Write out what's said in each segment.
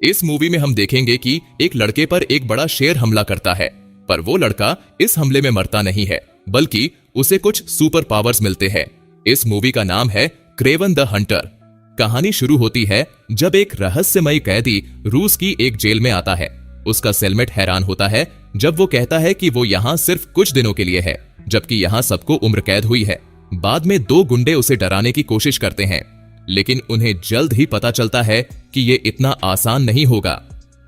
इस मूवी में हम देखेंगे कि एक लड़के पर एक बड़ा शेर हमला करता है, पर वो लड़का इस हमले में मरता नहीं है, बल्कि उसे कुछ सुपर पावर्स मिलते हैं। इस मूवी का नाम है क्रेवन द हंटर। कहानी शुरू होती है जब एक रहस्यमयी कैदी रूस की एक जेल में आता है। उसका सेलमेट हैरान होता है जब वो कहता है कि वो यहाँ सिर्फ कुछ दिनों के लिए है, जबकि यहाँ सबको उम्र कैद हुई है। बाद में दो गुंडे उसे डराने की कोशिश करते हैं, लेकिन उन्हें जल्द ही पता चलता है कि ये इतना आसान नहीं होगा।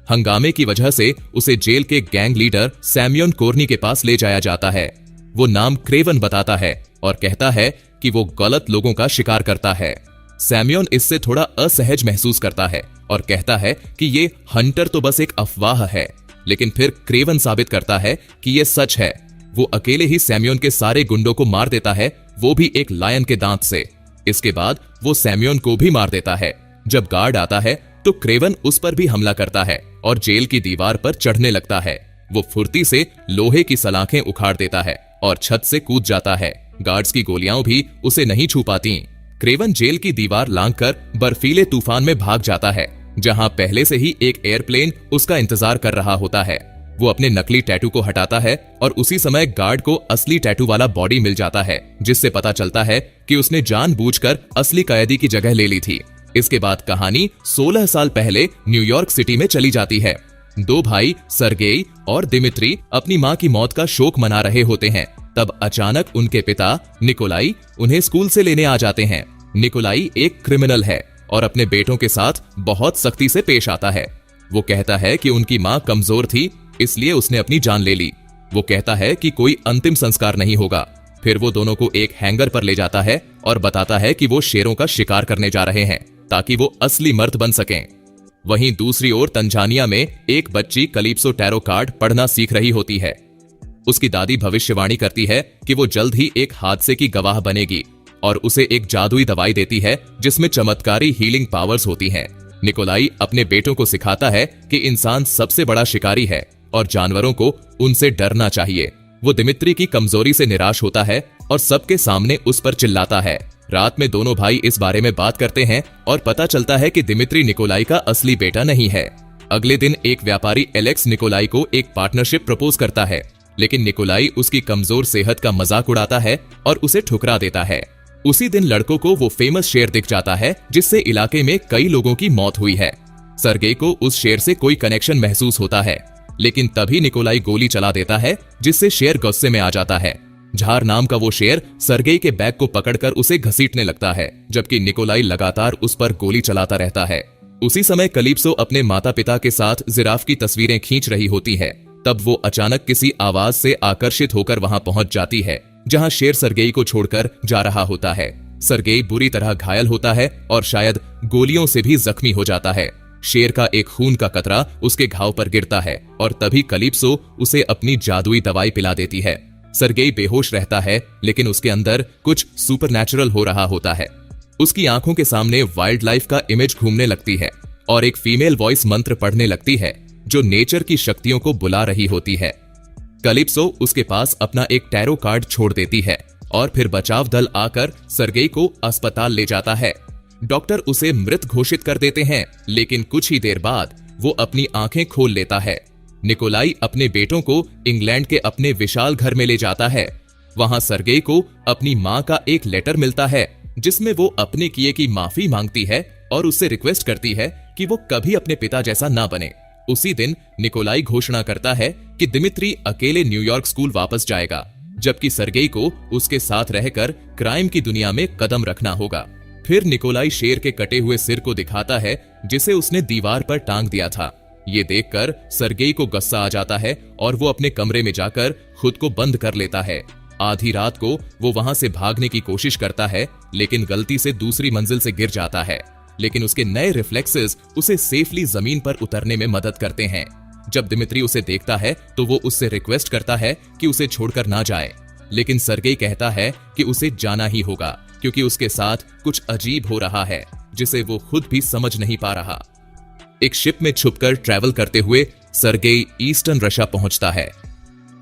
हंगामे की वजह से उसे जेल के गैंग लीडर सैम्योन कोर्नी के पास ले जाया जाता है। वो नाम क्रेवन बताता है और कहता है कि वो गलत लोगों का शिकार करता है। सैम्योन इससे थोड़ा असहज महसूस करता है और कहता है कि ये हंटर तो बस एक अफवाह है, लेकिन फिर क्रेवन साबित करता है कि ये सच है। वो अकेले ही सैम्योन के सारे गुंडों को मार देता है, वो भी एक लायन के दांत से। इसके बाद वो सैम्योन को भी मार देता है। जब गार्ड आता है तो क्रेवन उस पर भी हमला करता है और जेल की दीवार पर चढ़ने लगता है। वो फुर्ती से लोहे की सलाखें उखाड़ देता है और छत से कूद जाता है। गार्ड्स की गोलियां भी उसे नहीं छू पाती। क्रेवन जेल की दीवार लांघकर बर्फीले तूफान में भाग जाता है, जहां पहले से ही एक एयरप्लेन उसका इंतजार कर रहा होता है। वो अपने नकली टैटू को हटाता है और उसी समय गार्ड को असली टैटू वाला बॉडी मिल जाता है, जिससे पता चलता है कि उसने जानबूझकर असली कैदी की जगह ले ली थी। इसके बाद कहानी 16 साल पहले न्यूयॉर्क सिटी में चली जाती है। दो भाई सर्गेई और दिमित्री अपनी मां की मौत का शोक मना रहे होते हैं। तब अचानक उनके पिता निकोलाई उन्हें स्कूल से लेने आ जाते हैं। निकोलाई एक क्रिमिनल है और अपने बेटों के साथ बहुत सख्ती से पेश आता है। वो कहता है कि उनकी मां कमजोर थी, इसलिए उसने अपनी जान ले ली। वो कहता है कि कोई अंतिम संस्कार नहीं होगा। फिर वो दोनों को एक हैंगर पर ले जाता है और बताता है कि वो शेरों का शिकार करने जा रहे हैं ताकि वो असली मर्द बन सकें। वहीं दूसरी ओर तंजानिया में एक बच्ची कलिप्सो टैरो कार्ड पढ़ना सीख रही होती है। उसकी दादी भविष्यवाणी करती है कि वो जल्द ही एक हादसे की गवाह बनेगी और उसे एक जादुई दवाई देती है जिसमें चमत्कारी हीलिंग पावर्स होती हैं। निकोलाई अपने बेटों को सिखाता है कि इंसान सबसे बड़ा शिकारी है और जानवरों को उनसे डरना चाहिए। वो दिमित्री की कमजोरी से निराश होता है और सबके सामने उस पर चिल्लाता है। रात में दोनों भाई इस बारे में बात करते हैं और पता चलता है कि दिमित्री निकोलाई का असली बेटा नहीं है। अगले दिन एक व्यापारी एलेक्स निकोलाई को एक पार्टनरशिप प्रपोज करता है, लेकिन निकोलाई उसकी कमजोर सेहत का मजाक उड़ाता है और उसे ठुकरा देता है। उसी दिन लड़कों को वो फेमस शेर दिख जाता है जिससे इलाके में कई लोगों की मौत हुई है। सर्गेई को उस शेर से कोई कनेक्शन महसूस होता है, लेकिन तभी निकोलाई गोली चला देता है जिससे शेर गुस्से में आ जाता है। झार नाम का वो शेर सर्गेई के बैग को पकड़कर उसे घसीटने लगता है, जबकि निकोलाई लगातार उस पर गोली चलाता रहता है। उसी समय कलिप्सो अपने माता पिता के साथ जिराफ की तस्वीरें खींच रही होती है। तब वो अचानक किसी आवाज से आकर्षित होकर वहां पहुंच जाती है जहां शेर सर्गेई को छोड़कर जा रहा होता है। सर्गेई बुरी तरह घायल होता है और शायद गोलियों से भी जख्मी हो जाता है। शेर का एक खून का कतरा उसके घाव पर गिरता है और तभी कलिप्सो उसे अपनी जादुई दवाई पिला देती है। सर्गेई बेहोश रहता है, लेकिन उसके अंदर कुछ सुपरनैचुरल हो रहा होता है। उसकी आंखों के सामने वाइल्ड लाइफ का इमेज घूमने लगती है और एक फीमेल वॉइस मंत्र पढ़ने लगती है जो नेचर की शक्तियों को बुला रही होती है। कलिप्सो उसके पास अपना एक टैरो कार्ड छोड़ देती है और फिर बचाव दल आकर सर्गेई को अस्पताल ले जाता है। डॉक्टर उसे मृत घोषित कर देते हैं, लेकिन कुछ ही देर बाद वो अपनी आंखें खोल लेता है। निकोलाई अपने बेटों को इंग्लैंड के अपने विशाल घर में ले जाता है। वहां सर्गेई को अपनी मां का एक लेटर मिलता है जिसमें वो अपने किए की माफी मांगती है और उससे रिक्वेस्ट करती है कि वो कभी अपने पिता जैसा ना बने। उसी दिन निकोलाई घोषणा करता है कि दिमित्री अकेले न्यूयॉर्क स्कूल वापस जाएगा, जबकि सर्गेई को उसके साथ रहकर क्राइम की दुनिया में कदम रखना होगा। फिर निकोलाई शेर के कटे हुए सिर को दिखाता है जिसे उसने दीवार पर टांग दिया था। ये देखकर सर्गेई को गुस्सा आ जाता है और वो अपने कमरे में जाकर खुद को बंद कर लेता है। आधी रात को वो वहां से भागने की कोशिश करता है, लेकिन गलती से दूसरी मंजिल से गिर जाता है। लेकिन उसके नए रिफ्लेक्सेस उसे सेफली जमीन पर उतरने में मदद करते हैं। जब दिमित्री उसे देखता है तो वो उससे रिक्वेस्ट करता है कि उसे छोड़कर ना जाए, लेकिन सर्गेई कहता है कि उसे जाना ही होगा क्योंकि उसके साथ कुछ अजीब हो रहा है जिसे वो खुद भी समझ नहीं पा रहा। एक शिप में छुपकर ट्रैवल करते हुए सर्गेई ईस्टर्न रशिया पहुंचता है।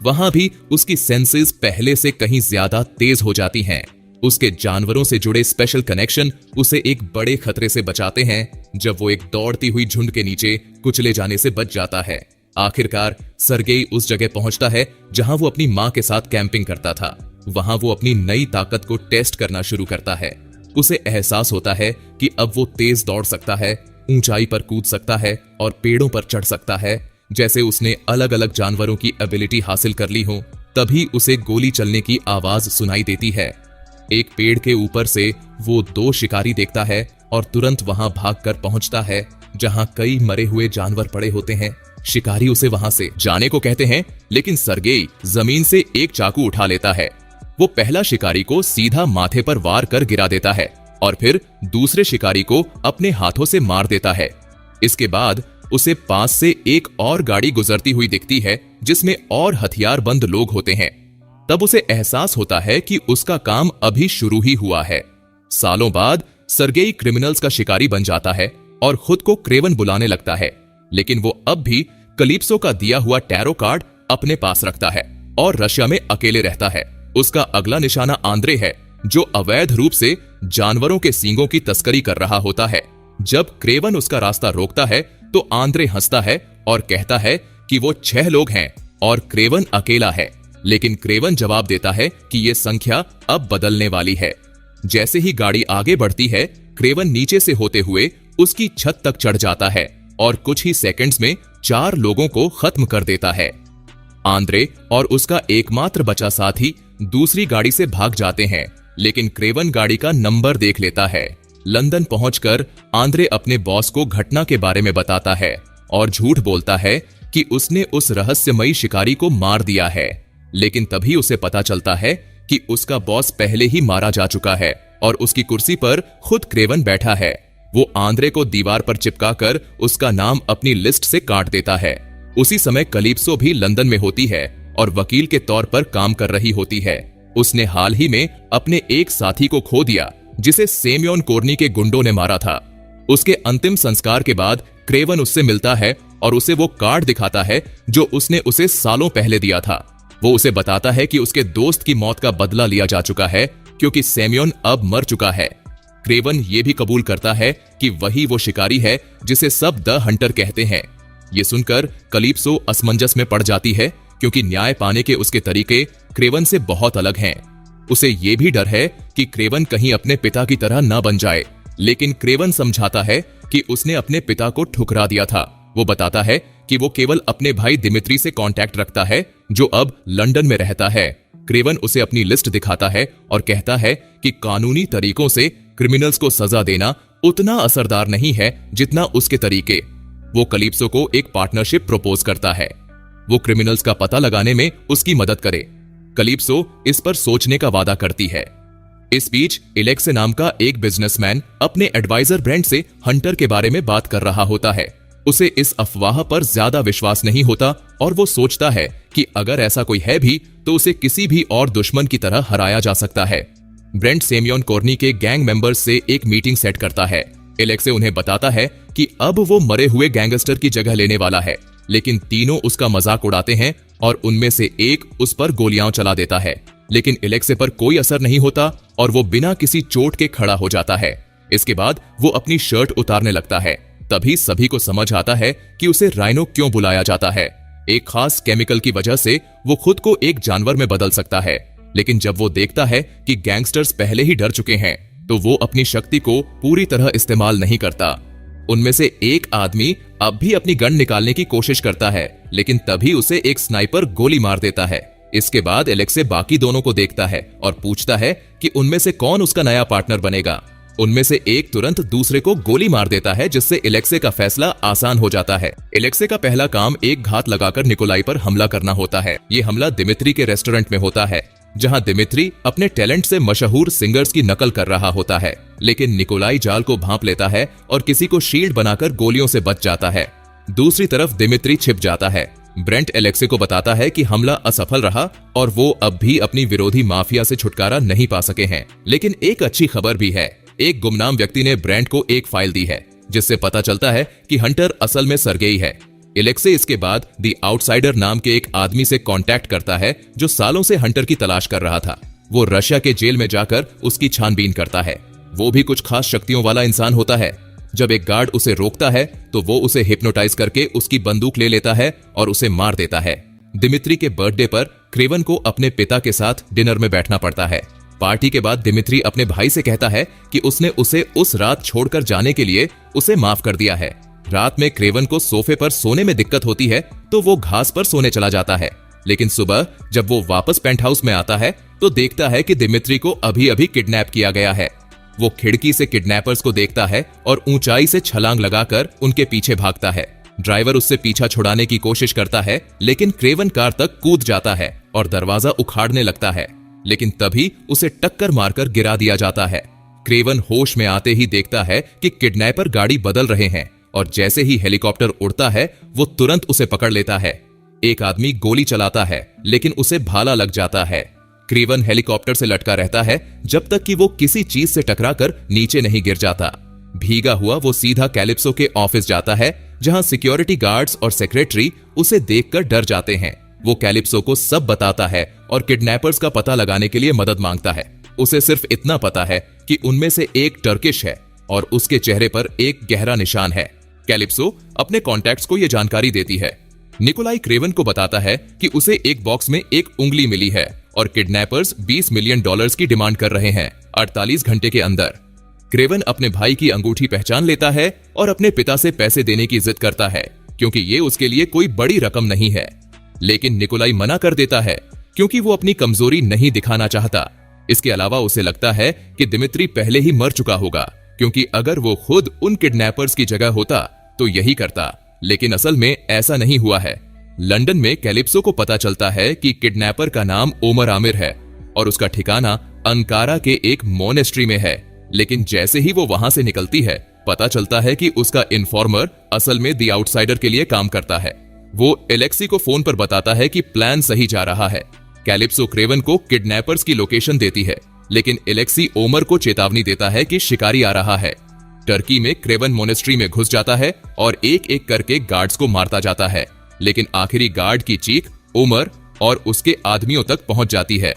वहां भी उसकी सेंसेस पहले से कहीं ज्यादा तेज हो जाती हैं। उसके जानवरों से जुड़े स्पेशल कनेक्शन उसे एक बड़े खतरे से बचाते हैं जब वो एक दौड़ती हुई झुंड के नीचे कुचले जाने से बच जाता है। आखिरकार सर्गेई उस जगह पहुंचता है जहां वो अपनी मां के साथ कैंपिंग करता था। वहां वो अपनी नई ताकत को टेस्ट करना शुरू करता है। उसे एहसास होता है कि अब वो तेज दौड़ सकता है, ऊंचाई पर कूद सकता है और पेड़ों पर चढ़ सकता है, जैसे उसने अलग अलग जानवरों की एबिलिटी हासिल कर ली हो। तभी उसे गोली चलने की आवाज सुनाई देती है। एक पेड़ के ऊपर से वो 2 शिकारी देखता है और तुरंत वहां भागकर पहुंचता है जहां कई मरे हुए जानवर पड़े होते हैं। शिकारी उसे वहां से जाने को कहते हैं, लेकिन सर्गेई जमीन से एक चाकू उठा लेता है। वो पहला शिकारी को सीधा माथे पर वार कर गिरा देता है और फिर दूसरे शिकारी को अपने हाथों से मार देता है। इसके बाद उसे पास से एक और गाड़ी गुजरती हुई दिखती है जिसमें और हथियारबंद लोग होते हैं। तब उसे एहसास होता है कि उसका काम अभी शुरू ही हुआ है। सालों बाद सर्गेई क्रिमिनल्स का शिकारी बन जाता है और खुद को क्रेवन बुलाने लगता है, लेकिन वो अब भी कलिप्सो का दिया हुआ टैरो कार्ड अपने पास रखता है और रशिया में अकेले रहता है। उसका अगला निशाना आंद्रे है, जो अवैध रूप से जानवरों के सींगों की तस्करी कर रहा होता है। जब क्रेवन उसका रास्ता रोकता है तो आंद्रे हंसता है और कहता है कि वो 6 लोग हैं और क्रेवन अकेला है। लेकिन क्रेवन जवाब देता है कि ये संख्या अब बदलने वाली है। जैसे ही गाड़ी आगे बढ़ती है, क्रेवन नीचे से होते हुए उसकी छत तक चढ़ जाता है और कुछ ही सेकंड्स में 4 लोगों को खत्म कर देता है। आंद्रे और उसका एकमात्र बचा साथी दूसरी गाड़ी से भाग जाते हैं, लेकिन क्रेवन गाड़ी का नंबर देख लेता है। लंदन पहुंचकर आंद्रे अपने बॉस को घटना के बारे में बताता है और झूठ बोलता है कि उसने उस रहस्यमयी शिकारी को मार दिया है। लेकिन तभी उसे पता चलता है कि उसका बॉस पहले ही मारा जा चुका है और उसकी कुर्सी पर खुद क्रेवन बैठा है। वो आंद्रे को दीवार पर चिपकाकर उसका नाम अपनी लिस्ट से काट देता है। उसी समय कलिप्सो भी लंदन में होती है और वकील के तौर पर काम कर रही होती है। उसने हाल ही में अपने एक साथी को खो दिया जिसे सेमियोन कोर्नी के गुंडों ने मारा था। उसके अंतिम संस्कार के बाद क्रेवन उससे मिलता है और उसे वो कार्ड दिखाता है जो उसने उसे सालों पहले दिया था। वो उसे बताता है कि उसके दोस्त की मौत का बदला लिया जा चुका है क्योंकि सेमियोन अब मर चुका है। क्रेवन ये भी कबूल करता है कि वही वो शिकारी है जिसे सब द हंटर कहते हैं। ये सुनकर कलिप्सो असमंजस में पड़ जाती है क्योंकि न्याय पाने के उसके तरीके क्रेवन से बहुत अलग हैं। उसे ये भी डर है कि क्रेवन कहीं अपने पिता की तरह न बन जाए, लेकिन क्रेवन समझाता है कि उसने अपने पिता को ठुकरा दिया था। वो बताता है कि वो केवल अपने भाई दिमित्री से कांटेक्ट रखता है जो अब लंदन में रहता है। क्रेवन उसे अपनी लिस्ट दिखाता है और कहता है कि कानूनी तरीकों से क्रिमिनल्स को सजा देना उतना असरदार नहीं है जितना उसके तरीके। वो कलिप्सो को एक पार्टनरशिप प्रपोज करता है, वो क्रिमिनल्स का पता लगाने में उसकी मदद करे। कलिप्सो इस पर सोचने का वादा करती है। इस बीच एलेक्से नाम का एक बिजनेसमैन अपने एडवाइजर ब्रेंट से हंटर के बारे में बात कर रहा होता है। उसे इस अफवाह पर ज्यादा विश्वास नहीं होता और वो सोचता है कि अगर ऐसा कोई है भी तो उसे किसी भी और दुश्मन की तरह हराया जा सकता है। ब्रेंट सेमियोन कोर्नी के गैंग मेंबर्स से एक मीटिंग सेट करता है। एलेक्से उन्हें बताता है कि अब वो मरे हुए गैंगस्टर की जगह लेने वाला है, लेकिन तीनों उसका मजाक उड़ाते हैं और उनमें से एक उस पर गोलियां चला देता है। लेकिन एलेक्से पर कोई असर नहीं होता और वो बिना किसी चोट के खड़ा हो जाता है। इसके बाद वो अपनी शर्ट उतारने लगता है। तभी सभी को समझ आता है कि उसे राइनो क्यों बुलाया जाता है। एक खास केमिकल की वजह से वो खुद को एक जानवर में बदल सकता है, लेकिन जब वो देखता है कि गैंगस्टर्स पहले ही डर चुके हैं तो वो अपनी शक्ति को पूरी तरह इस्तेमाल नहीं करता। उनमें से एक आदमी अब भी अपनी गन निकालने की कोशिश करता है, लेकिन तभी उसे एक स्नाइपर गोली मार देता है। इसके बाद एलेक्से बाकी दोनों को देखता है और पूछता है कि उनमें से कौन उसका नया पार्टनर बनेगा। उनमें से एक तुरंत दूसरे को गोली मार देता है, जिससे एलेक्से का फैसला आसान हो जाता है। एलेक्से का पहला काम एक घात लगाकर निकोलाई पर हमला करना होता है। ये हमला दिमित्री के रेस्टोरेंट में होता है, जहां दिमित्री अपने टैलेंट से मशहूर सिंगर्स की नकल कर रहा होता है। लेकिन निकोलाई जाल को भांप लेता है और किसी को शील्ड बनाकर गोलियों से बच जाता है। दूसरी तरफ दिमित्री छिप जाता है। ब्रेंट एलेक्से को बताता है कि हमला असफल रहा और वो अब भी अपनी विरोधी माफिया से छुटकारा नहीं पा सके हैं। लेकिन एक अच्छी खबर भी है। एक गुमनाम व्यक्ति ने ब्रेंट को एक फाइल दी है, जिससे पता चलता है कि हंटर असल में सर्गेई है। एलेक्से इसके बाद द आउटसाइडर नाम के एक आदमी से कांटेक्ट करता है जो सालों से हंटर की तलाश कर रहा था। वो रशिया के जेल में जाकर उसकी छानबीन करता है। वो भी कुछ खास शक्तियों वाला इंसान होता है। जब एक गार्ड उसे रोकता है तो वो उसे हिप्नोटाइज करके उसकी बंदूक ले लेता है और उसे मार देता है। दिमित्री के बर्थडे पर क्रेवन को अपने पिता के साथ डिनर में बैठना पड़ता है। पार्टी के बाद दिमित्री अपने भाई से कहता है कि उसने उसे उस रात छोड़कर जाने के लिए उसे माफ कर दिया है। रात में क्रेवन को सोफे पर सोने में दिक्कत होती है तो वो घास पर सोने चला जाता है, लेकिन सुबह जब वो वापस पेंट हाउस में आता है तो देखता है कि दिमित्री को अभी अभी किडनैप किया गया है। वो खिड़की से किडनैपर्स को देखता है और ऊंचाई से छलांग लगाकर उनके पीछे भागता है। ड्राइवर उससे पीछा छुड़ाने की कोशिश करता है, लेकिन क्रेवन कार तक कूद जाता है और दरवाजा उखाड़ने लगता है, लेकिन तभी उसे टक्कर मारकर गिरा दिया जाता है। क्रेवन होश में आते ही देखता है कि किडनैपर गाड़ी बदल रहे हैं और जैसे ही हेलीकॉप्टर उड़ता है वो तुरंत उसे पकड़ लेता है। एक आदमी गोली चलाता है, लेकिन उसे भाला लग जाता है। क्रेवन हेलीकॉप्टर से लटका रहता है जब तक कि वो किसी चीज से टकराकर नीचे नहीं गिर जाता। भीगा हुआ वो सीधा कैलिप्सो के ऑफिस जाता है, जहां सिक्योरिटी गार्ड्स और सेक्रेटरी उसे देखकर डर जाते हैं। वो कैलिप्सो को सब बताता है और किडनैपर्स का पता लगाने के लिए मदद मांगता है। उसे सिर्फ इतना पता है कि उनमें से एक टर्किश है और उसके चेहरे पर एक गहरा निशान है। कैलिप्सो अपने कॉन्टैक्ट्स को यह जानकारी देती है। निकोलाई क्रेवन को बताता है कि उसे एक बॉक्स में एक उंगली मिली है और किडनैपर्स $20 मिलियन की डिमांड कर रहे हैं 48 घंटे के अंदर। क्रेवन अपने भाई की अंगूठी पहचान लेता है और अपने पिता से पैसे देने की जिद करता है, क्योंकि ये उसके लिए कोई बड़ी रकम नहीं है। लेकिन निकोलाई मना कर देता है क्योंकि वो अपनी कमजोरी नहीं दिखाना चाहता। इसके अलावा उसे लगता है कि दिमित्री पहले ही मर चुका होगा, क्योंकि अगर वो खुद उन किडनैपर्स की जगह होता तो यही करता, लेकिन असल में ऐसा नहीं हुआ है। लंदन में कैलिप्सो को पता चलता है कि किडनैपर का नाम ओमर आमिर है और उसका ठिकाना अंकारा के एक मोनेस्ट्री में है। लेकिन जैसे ही वो वहां से निकलती है, पता चलता है कि उसका इन्फॉर्मर असल में द आउटसाइडर के लिए काम करता है। वो एलेक्सी को फोन पर बताता है कि प्लान सही जा रहा है। कैलिप्सो क्रेवन को किडनैपर्स की लोकेशन देती है, लेकिन एलेक्सी ओमर को चेतावनी देता है कि शिकारी आ रहा है। टर्की में क्रेवन मोनेस्ट्री में घुस जाता है और एक एक करके गार्ड्स को मारता जाता है, लेकिन आखिरी गार्ड की चीख ओमर और उसके आदमियों तक पहुंच जाती है।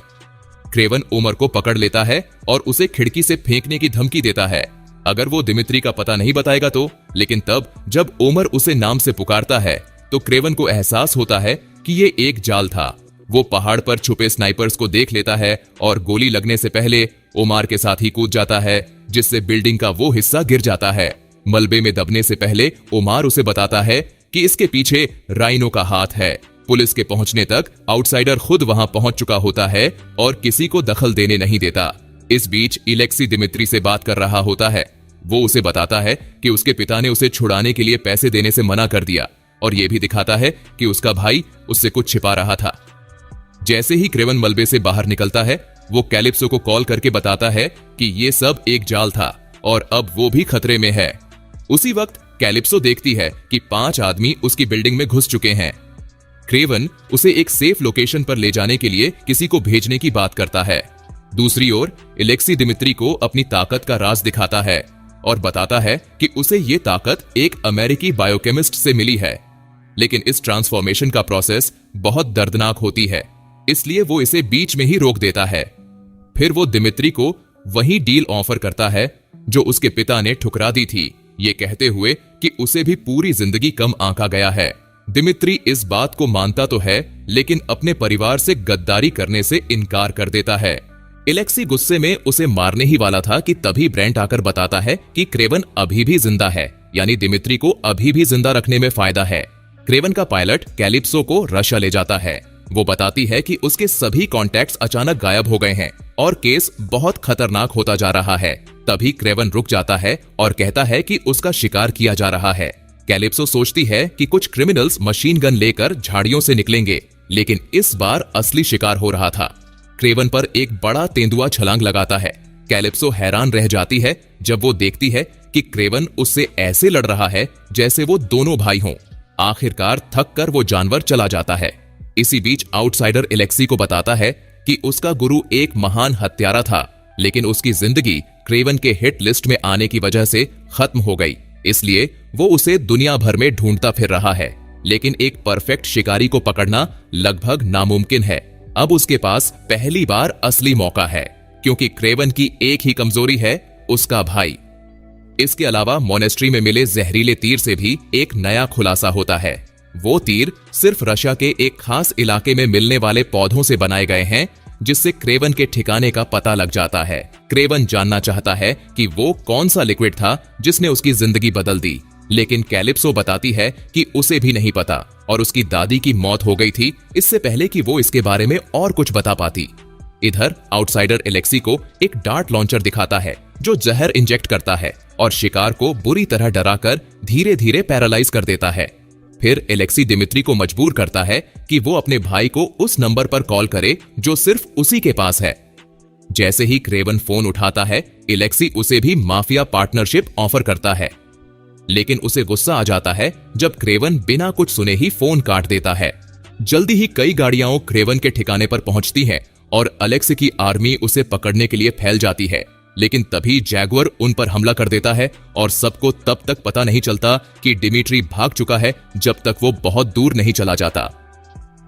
क्रेवन ओमर को पकड़ लेता है और उसे खिड़की से फेंकने की धमकी देता है अगर वो दिमित्री का पता नहीं बताएगा तो। लेकिन तब जब ओमर उसे नाम से पुकारता है तो क्रेवन को एहसास होता है कि ये एक जाल था। वो पहाड़ पर छुपे स्नाइपर्स को देख लेता है और गोली लगने से पहले ओमार के साथ ही कूद जाता है, जिससे बिल्डिंग का वो हिस्सा गिर जाता है। मलबे में दबने से पहले ओमार उसे बताता है कि इसके पीछे राइनो का हाथ है। पुलिस के पहुंचने तक आउटसाइडर खुद वहां पहुंच चुका होता है और किसी को दखल देने नहीं देता। इस बीच इलेक्सी दिमित्री से बात कर रहा होता है। वो उसे बताता है कि उसके पिता ने उसे छुड़ाने के लिए पैसे देने से मना कर दिया और ये भी दिखाता है कि उसका भाई उससे कुछ छिपा रहा था। जैसे ही क्रेवन मलबे से बाहर निकलता है, वो कैलिप्सो को कॉल करके बताता है कि ये सब एक जाल था और अब वो भी खतरे में है। उसी वक्त कैलिप्सो देखती है कि 5 आदमी उसकी बिल्डिंग में घुस चुके हैं। क्रेवन उसे एक सेफ लोकेशन पर ले जाने के लिए किसी को भेजने की बात करता है। दूसरी ओर एलेक्सी दिमित्री को अपनी ताकत का राज दिखाता है और बताता है कि उसे ये ताकत एक अमेरिकी बायोकेमिस्ट से मिली है, लेकिन इस ट्रांसफॉर्मेशन का प्रोसेस बहुत दर्दनाक होती है, इसलिए वो इसे बीच में ही रोक देता है। फिर वो दिमित्री को वही डील ऑफर करता है जो उसके पिता ने ठुकरा दी थी, ये कहते हुए कि उसे भी पूरी जिंदगी कम आंका गया है। दिमित्री इस बात को मानता तो है, लेकिन अपने परिवार से गद्दारी करने से इनकार कर देता है। एलेक्सी गुस्से में उसे मारने ही वाला था कि तभी ब्रेंट आकर बताता है कि क्रेवन अभी भी जिंदा है, यानी दिमित्री को अभी भी जिंदा रखने में फायदा है। क्रेवन का पायलट कैलिप्सो को रशिया ले जाता है। वो बताती है कि उसके सभी कॉन्टैक्ट्स अचानक गायब हो गए हैं और केस बहुत खतरनाक होता जा रहा है। तभी क्रेवन रुक जाता है और कहता है कि उसका शिकार किया जा रहा है। कैलिप्सो सोचती है कि कुछ क्रिमिनल्स मशीन गन लेकर झाड़ियों से निकलेंगे, लेकिन इस बार असली शिकार हो रहा था। क्रेवन पर एक बड़ा तेंदुआ छलांग लगाता है। कैलिप्सो हैरान रह जाती है जब वो देखती है कि क्रेवन उससे ऐसे लड़ रहा है जैसे वो दोनों भाई हों। आखिरकार थक कर वो जानवर चला जाता है। इसी बीच आउटसाइडर एलेक्सी को बताता है कि उसका गुरु एक महान हत्यारा था, लेकिन उसकी जिंदगी क्रेवन के हिट लिस्ट में आने की वजह से खत्म हो गई, इसलिए वो उसे दुनिया भर में ढूंढता फिर रहा है। लेकिन एक परफेक्ट शिकारी को पकड़ना लगभग नामुमकिन है। अब उसके पास पहली बार असली मौका है, क्योंकि क्रेवन की एक ही कमजोरी है, उसका भाई। इसके अलावा मोनेस्ट्री में मिले जहरीले तीर से भी एक नया खुलासा होता है। वो तीर सिर्फ रशिया के एक खास इलाके में मिलने वाले पौधों से बनाए गए हैं, जिससे क्रेवन के ठिकाने का पता लग जाता है। क्रेवन जानना चाहता है कि वो कौन सा लिक्विड था जिसने उसकी जिंदगी बदल दी, लेकिन कैलिप्सो बताती है कि उसे भी नहीं पता और उसकी दादी की मौत हो गई थी इससे पहले कि वो इसके बारे में और कुछ बता पाती। इधर आउटसाइडर एलेक्सी को एक डार्ट लॉन्चर दिखाता है जो जहर इंजेक्ट करता है और शिकार को बुरी तरह डराकर धीरे धीरे पैरालाइज कर देता है। फिर एलेक्सी दिमित्री को मजबूर करता है कि वो अपने भाई को उस नंबर पर कॉल करे जो सिर्फ उसी के पास है। जैसे ही क्रेवन फोन उठाता है, एलेक्सी उसे भी माफिया पार्टनरशिप ऑफर करता है, लेकिन उसे गुस्सा आ जाता है जब क्रेवन बिना कुछ सुने ही फोन काट देता है। जल्दी ही कई गाड़ियां क्रेवन के ठिकाने पर पहुंचती हैं और एलेक्सी की आर्मी उसे पकड़ने के लिए फैल जाती है, लेकिन तभी जैगुअर उन पर हमला कर देता है और सबको तब तक पता नहीं चलता कि डिमिट्री भाग चुका है जब तक वो बहुत दूर नहीं चला जाता।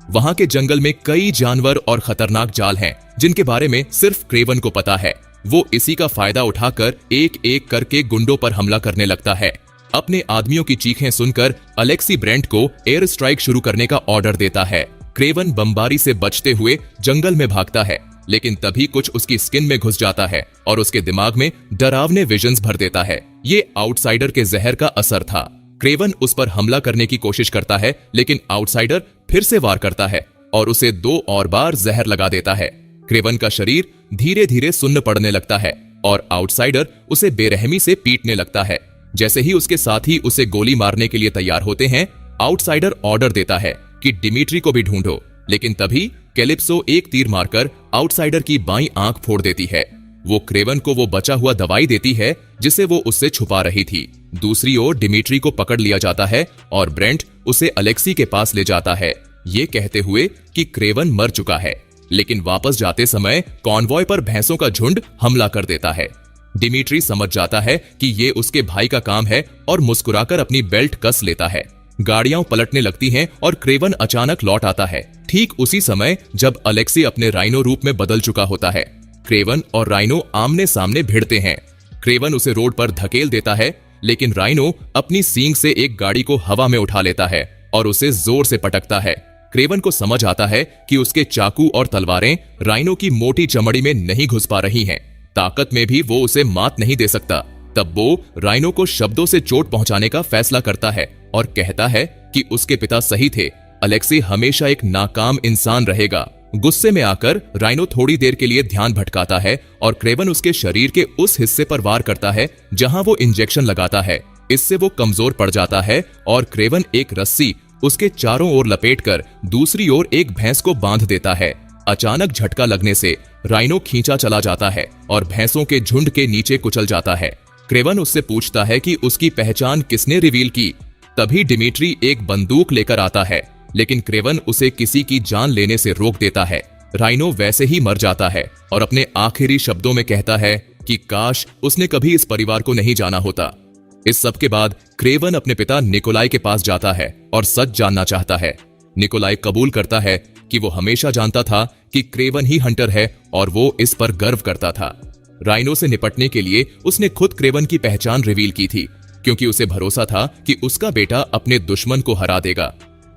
वहां के जंगल में कई जानवर और खतरनाक जाल हैं जिनके बारे में सिर्फ क्रेवन को पता है। वो इसी का फायदा उठाकर एक एक करके गुंडों पर हमला करने लगता है। अपने आदमियों की चीखें सुनकर एलेक्सी ब्रेंट को एयर स्ट्राइक शुरू करने का ऑर्डर देता है। क्रेवन बमबारी से बचते हुए जंगल में भागता है, लेकिन तभी कुछ उसकी स्किन में घुस जाता है और उसके दिमाग में डरावने विजन्स भर देता है। ये आउटसाइडर के जहर का असर था। क्रेवन उस पर हमला करने की कोशिश करता है, लेकिन आउटसाइडर फिर से वार करता है और उसे 2 और बार जहर लगा देता है। क्रेवन का शरीर धीरे धीरे सुन्न पड़ने लगता है और आउटसाइडर उसे बेरहमी से पीटने लगता है। जैसे ही उसके साथी उसे गोली मारने के लिए तैयार होते हैं, आउटसाइडर ऑर्डर देता है कि डिमिट्री को भी ढूंढो, लेकिन तभी कैलिप्सो एक तीर मारकर आउटसाइडर की बाईं आंख फोड़ देती है। वो क्रेवन को वो बचा हुआ दवाई देती है जिसे वो उससे छुपा रही थी। दूसरी ओर डिमिट्री को पकड़ लिया जाता है और ब्रेंट उसे एलेक्सी के पास ले जाता है, ये कहते हुए कि क्रेवन मर चुका है। लेकिन वापस जाते समय कॉन्वॉय पर भैंसों का झुंड हमला कर देता है। डिमिट्री समझ जाता है कि ये उसके भाई का काम है और मुस्कुराकर अपनी बेल्ट कस लेता है। गाड़ियां पलटने लगती हैं और क्रेवन अचानक लौट आता है, ठीक उसी समय जब एलेक्सी अपने राइनो रूप में बदल चुका होता है। क्रेवन और राइनो आमने सामने भिड़ते हैं। क्रेवन उसे रोड पर धकेल देता है, लेकिन राइनो अपनी सींग से एक गाड़ी को हवा में उठा लेता है और उसे जोर से पटकता है। क्रेवन को समझ आता है कि उसके चाकू और तलवारें राइनो की मोटी चमड़ी में नहीं घुस पा रही हैं। ताकत में भी वो उसे मात नहीं दे सकता। तब वो राइनो को शब्दों से चोट पहुंचाने का फैसला करता है और कहता है कि उसके पिता सही थे, एलेक्सी हमेशा एक नाकाम इंसान रहेगा। गुस्से में आकर राइनो थोड़ी देर के लिए ध्यान भटकाता है और क्रेवन उसके शरीर के उस हिस्से पर वार करता है जहां वो इंजेक्शन लगाता है। इससे वो कमजोर पड़ जाता है और क्रेवन एक रस्सी उसके चारों ओर लपेटकर दूसरी ओर एक भैंस को बांध देता है। अचानक झटका लगने से राइनो खींचा चला जाता है और भैंसों के झुंड के नीचे कुचल जाता है। क्रेवन उससे पूछता है कि उसकी पहचान किसने रिवील की। तभी डिमिट्री एक बंदूक लेकर आता है, लेकिन क्रेवन उसे किसी की जान लेने से रोक देता है। राइनो वैसे ही मर जाता है और अपने आखिरी शब्दों में कहता है कि काश उसने कभी इस परिवार को नहीं जाना होता। इस सब के बाद क्रेवन अपने पिता निकोलाई के पास जाता है और सच जानना चाहता है। निकोलाई कबूल करता है कि वो हमेशा जानता था कि क्रेवन ही हंटर है और वो इस पर गर्व करता था। राइनो से निपटने के लिए उसने खुद क्रेवन की पहचान रिवील की थी, क्योंकि उसे भरोसा था कि उसका बेटा अपने दुश्मन को हरा देगा।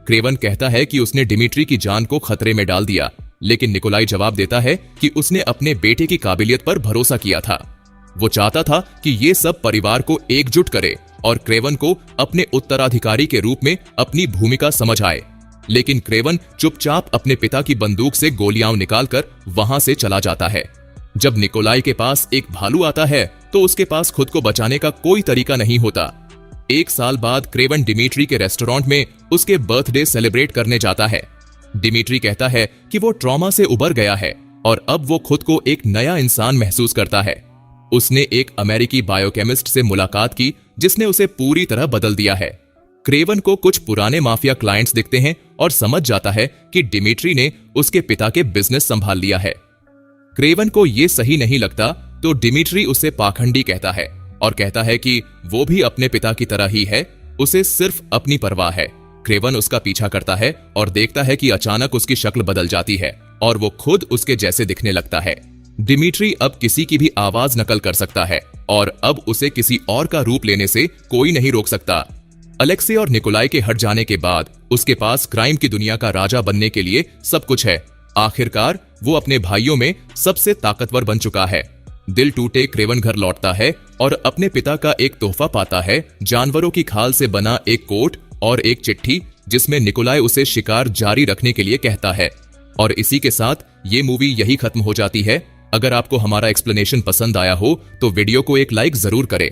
क्रेवन कहता है कि उसने डिमिट्री की जान को खतरे में डाल दिया, लेकिन निकोलाई जवाब देता है कि उसने अपने बेटे की काबिलियत पर भरोसा किया था। वो चाहता था कि ये सब परिवार को एकजुट करे और क्रेवन को अपने उत्तराधिकारी के रूप में अपनी भूमिका समझ आए। लेकिन क्रेवन चुपचाप अपने पिता की बंदूक से गोलियां निकालकर वहां से चला जाता है। जब निकोलाई के पास एक भालू आता है तो उसके पास खुद को बचाने का कोई तरीका नहीं होता। 1 साल बाद क्रेवन डिमिट्री के रेस्टोरेंट में उसके बर्थडे सेलिब्रेट करने जाता है। डिमिट्री कहता है कि वो ट्रॉमा से उबर गया है और अब वो खुद को एक नया इंसान महसूस करता है। उसने एक अमेरिकी बायोकेमिस्ट से मुलाकात की जिसने उसे पूरी तरह बदल दिया है। क्रेवन को कुछ पुराने माफिया क्लाइंट्स दिखते हैं और समझ जाता है कि डिमिट्री ने उसके पिता के बिजनेस संभाल लिया है। क्रेवन को यह सही नहीं लगता तो डिमिट्री उसे पाखंडी कहता है और कहता है कि वो भी अपने पिता की तरह ही है, उसे सिर्फ अपनी परवाह है। क्रेवन उसका पीछा करता है और देखता है कि अचानक उसकी शक्ल बदल जाती है और वो खुद उसके जैसे दिखने लगता है। दिमित्री अब किसी की भी आवाज नकल कर सकता है और अब उसे किसी और का रूप लेने से कोई नहीं रोक सकता। अलेक्सी और निकोलाई के हट जाने के बाद उसके पास क्राइम की दुनिया का राजा बनने के लिए सब कुछ है। आखिरकार वो अपने भाइयों में सबसे ताकतवर बन चुका है। दिल टूटे क्रेवन घर लौटता है और अपने पिता का एक तोहफा पाता है, जानवरों की खाल से बना एक कोट और एक चिट्ठी जिसमें निकोलाई उसे शिकार जारी रखने के लिए कहता है। और इसी के साथ ये मूवी यही खत्म हो जाती है। अगर आपको हमारा एक्सप्लेनेशन पसंद आया हो तो वीडियो को एक लाइक जरूर करें।